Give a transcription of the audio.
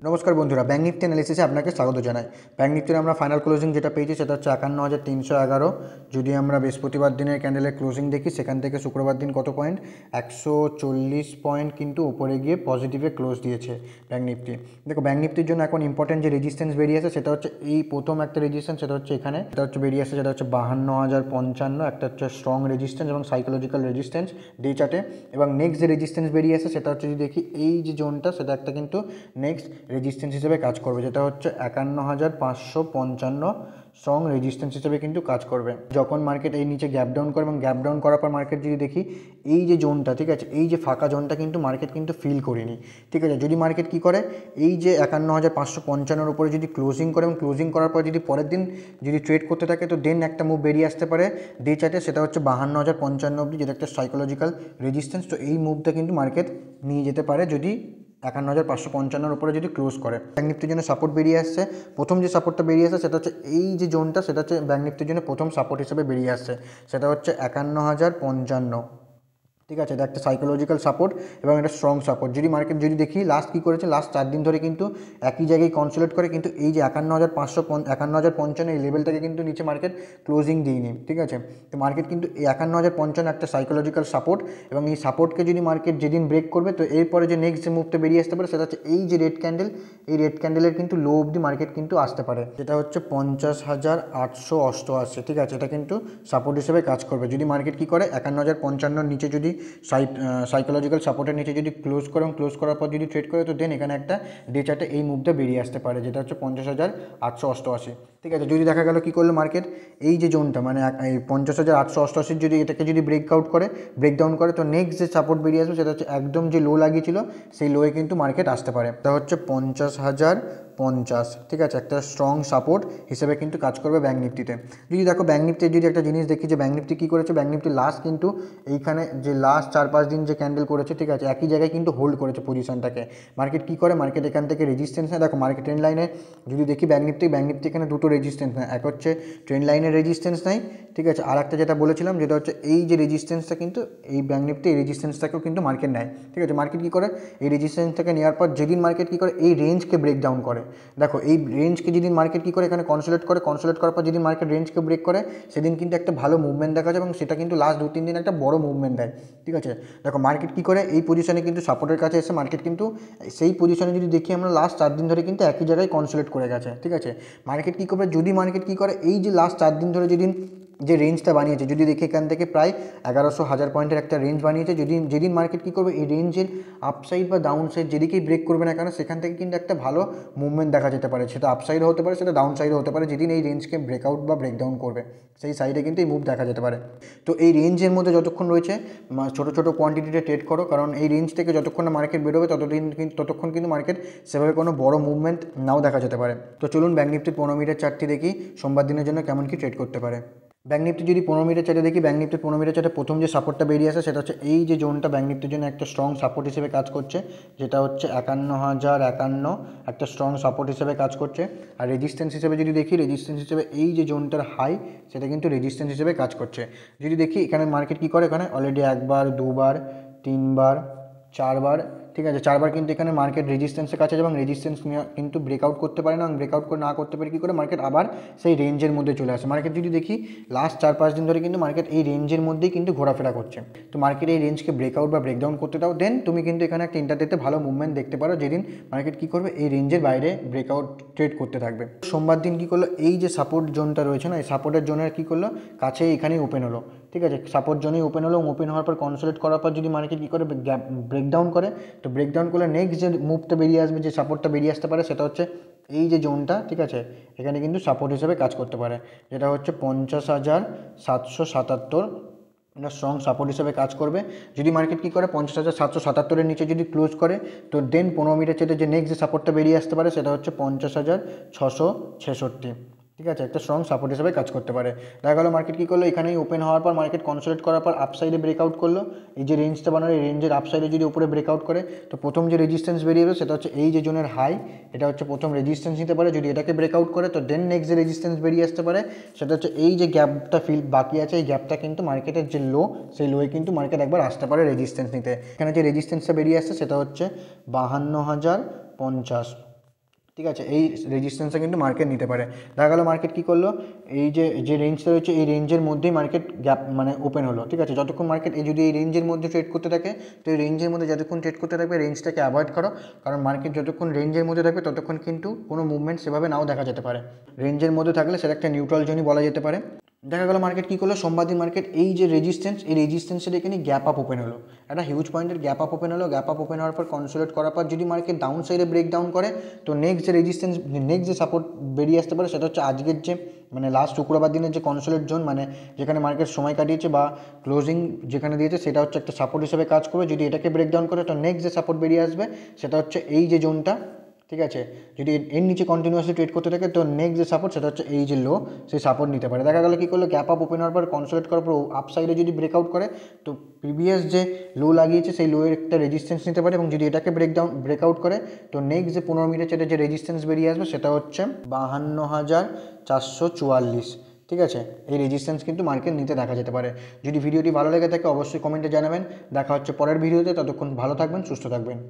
নমস্কার বন্ধুরা, bank Nifty অ্যানালিসিসে আপনাকে স্বাগত জানাই। ব্যাঙ্ক নিফটির আমরা ফাইনাল ক্লোজিং যেটা পেয়েছি সেটা হচ্ছে ৫১,৩১১। যদি আমরা বৃহস্পতিবার দিনের ক্যান্ডেলের ক্লোজিং দেখি, সেখান থেকে শুক্রবার দিন কত পয়েন্ট, ১৪০ পয়েন্ট কিন্তু উপরে গিয়ে পজিটিভে ক্লোজ দিয়েছে ব্যাঙ্ক নিফটি। দেখো, ব্যাঙ্ক নিফটির জন্য এখন ইম্পর্টেন্ট যে রেজিস্ট্যান্স বেরিয়েছে সেটা হচ্ছে এই প্রথম একটা রেজিস্ট্যান্স, সেটা হচ্ছে এখানে, সেটা হচ্ছে বেরিয়ে আসছে, সেটা হচ্ছে ৫২,০৫৫, একটা হচ্ছে স্ট্রং রেজিস্ট্যান্স এবং সাইকোলজিক্যাল রেজিস্ট্যান্স ডে চার্টে। এবং নেক্সট যে রেজিস্ট্যান্স বেরিয়ে আসে সেটা হচ্ছে, যদি দেখি এই যে জোনটা, সেটা একটা কিন্তু নেক্সট রেজিস্ট্যান্স হিসেবে কাজ করবে, যেটা হচ্ছে ৫১,৫৫৫ স্ট্রং রেজিস্ট্যান্স হিসেবে কিন্তু কাজ করবে। যখন মার্কেট এই নিচে গ্যাপ ডাউন করে এবং গ্যাপ ডাউন করার পর মার্কেট যদি দেখি এই যে জোনটা, ঠিক আছে, এই যে ফাঁকা জোনটা কিন্তু মার্কেট কিন্তু ফিল করেনি, ঠিক আছে। যদি মার্কেট কী করে, এই যে ৫১,৫৫৫-র উপরে যদি ক্লোজিং করে এবং ক্লোজিং করার পর যদি পরের দিন যদি ট্রেড করতে থাকে, তো দেন একটা মুভ বেরিয়ে আসতে পারে ডে চার্টে, সেটা হচ্ছে ৫২,০৫৫ অবধি, যেটা একটা সাইকোলজিক্যাল রেজিস্ট্যান্স। তো এই মুভটা কিন্তু মার্কেট নিয়ে যেতে পারে যদি ৫১,৫৫৫-র উপরে যদি ক্লোজ করে। ব্যাঙ্ক নিফটির জন্য সাপোর্ট বেরিয়ে আসছে, প্রথম যে সাপোর্টটা বেরিয়ে আসছে সেটা হচ্ছে এই যে জোনটা, সেটা হচ্ছে ব্যাঙ্ক নিফটির জন্য প্রথম সাপোর্ট হিসেবে বেরিয়ে আসছে, সেটা হচ্ছে ৫১,০৫৫। ঠিক আছে, এটা একটা সাইকোলজিক্যাল সাপোর্ট এবং একটা স্ট্রং সাপোর্ট। যদি মার্কেট যদি দেখি লাস্ট কী করেছে, লাস্ট ৪ দিন ধরে কিন্তু একই জায়গায় কনসোলিডেট করে, কিন্তু এই যে ৫১,৫৫০ এই লেভেলটাকে কিন্তু নিচে মার্কেট ক্লোজিং দিইনি, ঠিক আছে। তো মার্কেট কিন্তু এই ৫১,০৫৫ একটা সাইকোলজিক্যাল সাপোর্ট, এবং এই সাপোর্টকে যদি মার্কেট যেদিন ব্রেক করবে, তো এরপরে যে নেক্সট যে মুভটা বেরিয়ে আসতে পারে সেটা হচ্ছে এই যে রেড ক্যান্ডেল, এই রেড ক্যান্ডেলের কিন্তু লো অবধি মার্কেট কিন্তু আসতে পারে, যেটা হচ্ছে ৫০,৮৮৮। ঠিক আছে, এটা কিন্তু সাপোর্ট হিসেবে কাজ করবে। যদি মার্কেট কী করে ৫১,০৫৫-র নিচে যদি সাইকোলজিক্যাল সাপোর্টের নিচে যদি ক্লোজ করে এবং ক্লোজ করার পর যদি ট্রেড করে, তো দেন এখানে একটা ডে চার্টে এই মুভটা বেরিয়ে আসতে পারে, যেটা হচ্ছে ৫০,৮৮৮। ঠিক আছে, যদি দেখা গেল কী করলো মার্কেট, এই যে জোনটা মানে এই ৫০,৮৮৮-র যদি এটাকে যদি ব্রেকডাউন করে, তো নেক্সট যে সাপোর্ট বেরিয়ে আসবে সেটা হচ্ছে একদম যে লো লাগিয়েছিল সেই লোয়ে কিন্তু মার্কেট আসতে পারে, এটা হচ্ছে ৫০,০৫০। ঠিক আছে, একটা স্ট্রং সাপোর্ট হিসেবে কিন্তু কাজ করবে ব্যাঙ্ক নিফটিতে। যদি দেখো ব্যাঙ্ক নিফটির যদি একটা জিনিস দেখি যে ব্যাঙ্ক নিফটি কী করেছে, ব্যাঙ্ক নিফটি লাস্ট কিন্তু এইখানে যে লাস্ট ৪-৫ দিন যে ক্যান্ডেল করেছে, ঠিক আছে, একই জায়গায় কিন্তু হোল্ড করেছে পজিশনটাকে। মার্কেট কী করে, মার্কেট এখান থেকে রেজিস্ট্যান্স নেয়। দেখো মার্কেট ট্রেন্ড লাইনে যদি দেখি ব্যাঙ্ক নিফটি এখানে দুটো রেজিস্ট্যান্স নেয়, এক হচ্ছে ট্রেন্ড লাইনের রেজিস্ট্যান্স নেয়, ঠিক আছে, আর একটা যেটা বলেছিলাম যেটা হচ্ছে এই যে রেজিস্ট্যান্সটা, কিন্তু এই ব্যাঙ্ক নিফটি এই রেজিস্ট্যান্সটাকেও কিন্তু মার্কেট নেয়। ঠিক আছে, মার্কেট কী করে, এই রেজিস্ট্যান্সটাকে নেওয়ার পর যেদিন মার্কেট কী করে এই রেঞ্জকে ব্রেকডাউন করে, দেখো এই রেঞ্জকে যেদিন মার্কেট কী করে এখানে কনসোলিডেট করার পর যেদিন মার্কেট রেঞ্জকে ব্রেক করে, সেদিন কিন্তু একটা ভালো মুভমেন্ট দেখা যায় এবং সেটা কিন্তু লাস্ট ২-৩ দিন একটা বড় মুভমেন্ট দেয়। ঠিক আছে, দেখো মার্কেট কী করে এই পজিশনে কিন্তু সাপোর্টের কাছে এসে মার্কেট কিন্তু সেই পজিশনে যদি দেখি আমরা লাস্ট ৪ দিন ধরে কিন্তু একই জায়গায় কনসোলিডেট করে গেছে। ঠিক আছে, মার্কেট কী করবে, যদি মার্কেট কী করে এই যে লাস্ট ৪ দিন ধরে যেদিন যে রেঞ্জটা বানিয়েছে, যদি দেখি এখান থেকে প্রায় ১১০০ পয়েন্টের একটা রেঞ্জ বানিয়েছে, যেদিন মার্কেট কী করবে এই রেঞ্জের আপসাইড বা ডাউন সাইড যেদিকেই ব্রেক করবে না কেন, সেখান থেকে কিন্তু একটা ভালো মুভমেন্ট দেখা যেতে পারে, সেটা আপসাইডও হতে পারে, সেটা ডাউন সাইডও হতে পারে। যেদিন এই রেঞ্জকে ব্রেকআউট বা ব্রেকডাউন করবে সেই সাইডে কিন্তু এই মুভ দেখা যেতে পারে। তো এই রেঞ্জের মধ্যে যতক্ষণ রয়েছে ছোটো ছোটো কোয়ান্টিটিতে ট্রেড করো, কারণ এই রেঞ্জ থেকে যতক্ষণ না মার্কেট বেরোবে ততক্ষণ কিন্তু মার্কেট সেভাবে কোনো বড় মুভমেন্ট নাও দেখা যেতে পারে। তো চলুন ব্যাঙ্ক নিফটির ১৫ মিনিটের চার্টটি দেখি সোমবার দিনের জন্য কেমন কি ট্রেড করতে পারে। ব্যাঙ্ক নিফটি যদি ১৫ মিনিটের চার্টে দেখি, ব্যাঙ্ক নিফটির ১৫ মিনিটের চার্টে প্রথম যে সাপোর্টটা বেরিয়ে আসে সেটা হচ্ছে এই যে জোনটা ব্যাঙ্ক নিফটির জন্য একটা স্ট্রং সাপোর্ট হিসেবে কাজ করছে, যেটা হচ্ছে ৫১,০৫১ একটা স্ট্রং সাপোর্ট হিসেবে কাজ করছে। আর রেজিস্ট্যান্স হিসেবে যদি দেখি, রেজিস্ট্যান্স হিসেবে এই যে জোনটার হাই, সেটা কিন্তু রেজিস্ট্যান্স হিসেবে কাজ করছে। যদি দেখি এখানে মার্কেট কী করে, এখানে অলরেডি একবার, দুবার, তিনবার, চারবার, ঠিক আছে, চারবার কিন্তু এখানে মার্কেট রেজিস্ট্যান্সের কাছে এবং রেজিস্ট্যান্স কিন্তু ব্রেকআউট করতে পারে না, এবং ব্রেকআউট না করতে পারে কী করে মার্কেট আবার সেই রেঞ্জের মধ্যে চলে আসে। মার্কেট যদি দেখি লাস্ট ৪-৫ দিন ধরে কিন্তু মার্কেট এই রেঞ্জের মধ্যেই কিন্তু ঘোরাফেরা করছে। তো মার্কেট এই রেঞ্জকে ব্রেকআউট বা ব্রেকডাউন করতে দাও, দেন তুমি কিন্তু এখানে একটা ইন্টারডেতে ভালো মুভমেন্ট দেখতে পারো, যেদিন মার্কেট কী করবে এই রেঞ্জের বাইরে ব্রেকআউট ট্রেড করতে থাকবে। সোমবার দিন কী করলো, এই যে সাপোর্ট জোনটা রয়েছে না, এই সাপোর্টের জোনের কী করলো, কাছে এখানেই ওপেন হলো। ঠিক আছে, সাপোর্ট জোনেই ওপেন হলো, ওপেন হওয়ার পর কনসোলিডেট করার পর যদি মার্কেট কী করে ব্রেকডাউন করে, তো ব্রেকডাউন করলে নেক্সট যে মুভটা বেরিয়ে আসবে, যে সাপোর্টটা বেরিয়ে আসতে পারে, সেটা হচ্ছে এই যে জোনটা। ঠিক আছে, এখানে কিন্তু সাপোর্ট হিসেবে কাজ করতে পারে, যেটা হচ্ছে ৫০,৭৭৭ একটা স্ট্রং সাপোর্ট হিসেবে কাজ করবে। যদি মার্কেট কী করে ৫০,৭৭৭-এর নিচে যদি ক্লোজ করে, তো দেন ১৫ মিনিটের চেয়ে যে নেক্সট যে সাপোর্টটা বেরিয়ে আসতে পারে সেটা হচ্ছে ৫০,৬৬৬। ঠিক আছে, একটা স্ট্রং সাপোর্ট হিসেবে কাজ করতে পারে। দেখা গেলো মার্কেট কী করলো, এখানেই ওপেন হওয়ার পর মার্কেট কনসোলিডেট করার পর আপসাইডে ব্রেকআউট করলো, এই যে রেঞ্জটা বানালো এই রেঞ্জের আপসাইডে যদি উপরে ব্রেকআউট করে, তো প্রথম যে রেজিস্ট্যান্স বেরিয়ে যাবে সেটা হচ্ছে এই যে জোনের হাই, এটা হচ্ছে প্রথম রেজিস্ট্যান্স নিতে পারে। যদি এটাকে ব্রেকআউট করে, তো দেন নেক্সট যে রেজিস্ট্যান্স বেরিয়ে আসতে পারে সেটা হচ্ছে এই যে গ্যাপটা বাকি আছে, এই গ্যাপটা কিন্তু মার্কেটের যে লো, সেই লোয়ে কিন্তু মার্কেট একবার আসতে পারে রেজিস্ট্যান্স নিতে। এখানে যে রেজিস্ট্যান্সটা বেরিয়ে আসছে সেটা হচ্ছে ৫২,০৫০। ঠিক আছে, এই রেজিস্ট্যান্সটা কিন্তু মার্কেট নিতে পারে। দেখা গেলো মার্কেট কী করলো, এই যে রেঞ্জটা রয়েছে এই রেঞ্জের মধ্যেই মার্কেট গ্যাপ মানে ওপেন হলো। ঠিক আছে, যতক্ষণ মার্কেট এই যদি এই রেঞ্জের মধ্যে ট্রেড করতে থাকে, তো এই রেঞ্জের মধ্যে যতক্ষণ ট্রেড করতে থাকবে রেঞ্জটাকে অ্যাভয়েড করো, কারণ মার্কেট যতক্ষণ রেঞ্জের মধ্যে থাকবে ততক্ষণ কিন্তু কোনো মুভমেন্ট সেভাবে নাও দেখা যেতে পারে। রেঞ্জের মধ্যে থাকলে সেটা একটা নিউট্রাল জোনই বলা যেতে পারে। দেখা গেলো মার্কেট কী করলো, সোমবার দিন মার্কেট এই যে রেজিস্ট্যান্স, এই রেজিস্ট্যান্সের এখানে গ্যাপ আপ ওপেন হলো, একটা হিউজ পয়েন্টের গ্যাপ আপ ওপেন হলো। গ্যাপ আপ ওপেন হওয়ার পর কনসোলিডেট করার পর যদি মার্কেট ডাউন সাইডে ব্রেক ডাউন করে, তো নেক্সট যে রেজিস্ট্যান্স, নেক্সট যে সাপোর্ট বেরিয়ে আসতে পারে সেটা হচ্ছে আজকের যে মানে লাস্ট শুক্রবার দিনের যে কনসোলিডেট জোন, মানে যেখানে মার্কেট সময় কাটিয়েছে বা ক্লোজিং যেখানে দিয়েছে সেটা হচ্ছে একটা সাপোর্ট হিসেবে কাজ করবে। যদি এটাকে ব্রেক ডাউন করে, তো নেক্সট যে সাপোর্ট বেরিয়ে আসবে সেটা হচ্ছে এই যে জোনটা। ঠিক আছে, যদি এর নিচে কন্টিনিউয়াসলি ট্রেড করতে থাকে, তো নেক্সট যে সাপোর্ট সেটা হচ্ছে এই যে লো, সেই সাপোর্ট নিতে পারে। দেখা গেলো কী করলো, গ্যাপ আপ ওপেন হওয়ার পর কনসোলিডেট করার পর আপ সাইডে যদি ব্রেকআউট করে, তো প্রিভিয়াস যে লো লাগিয়েছে সেই লোয়ের একটা রেজিস্ট্যান্স নিতে পারে, এবং যদি এটাকে ব্রেকআউট করে, তো নেক্সট যে 15 মিনিটের ছেড়ে যে রেজিস্ট্যান্স বেরিয়ে আসবে সেটা হচ্ছে 52,444। ঠিক আছে, এই রেজিস্ট্যান্স কিন্তু মার্কেট নিতে দেখা যেতে পারে। যদি ভিডিওটি ভালো লেগে থাকে অবশ্যই কমেন্টে জানাবেন। দেখা হচ্ছে পরের ভিডিওতে, ততক্ষণ ভালো থাকবেন, সুস্থ থাকবেন।